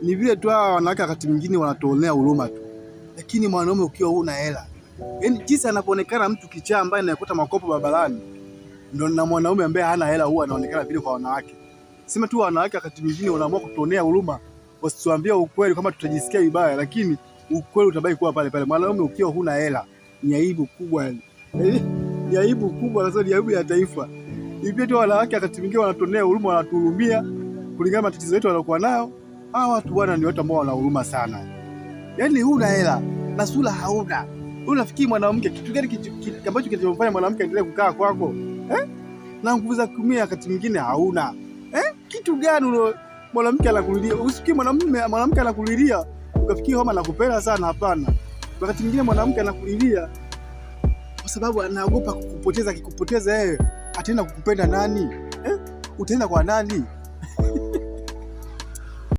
Ni vile tu hawa wanawake wakati mwingine wanatuonea huruma tu. Lakini mwanaume ukiwa huna hela, yaani jinsi anapoonekana mtu kichaa ambaye anakuta makopo barabarani, ndio na mwanaume ambaye hana hela huwa anaonekana vile kwa wanawake. Sema tu wanawake wakati mwingine wanaamua kutuonea huruma, wasituambie ukweli kama tutajisikia vibaya, lakini ukweli utabaki kuwa pale pale. Mwanaume ukiwa huna hela ni aibu kubwa yani. Ni aibu kubwa, sasa ni aibu ya taifa. Hivi tu wanawake wakati mwingine wanatuonea huruma, wanatuhurumia kulingana na matatizo yetu wanayokuwa nayo. Hawa watu bwana ni watu ambao wana huruma sana. Yaani huna hela na sura hauna. Unafikiri mwanamke kitu gani ambacho kinachomfanya mwanamke aendelee kukaa kwako? Na nguvu za kutumia wakati mwingine hauna. Kitu gani mwanamke anakulilia? Usikie mwanamke anakulilia ukafikiri kama anakupenda sana, hapana. Wakati mwingine mwanamke anakulilia kwa sababu anaogopa kukupoteza. Akikupoteza yeye ataenda kukupenda nani? Utaenda kwa nani?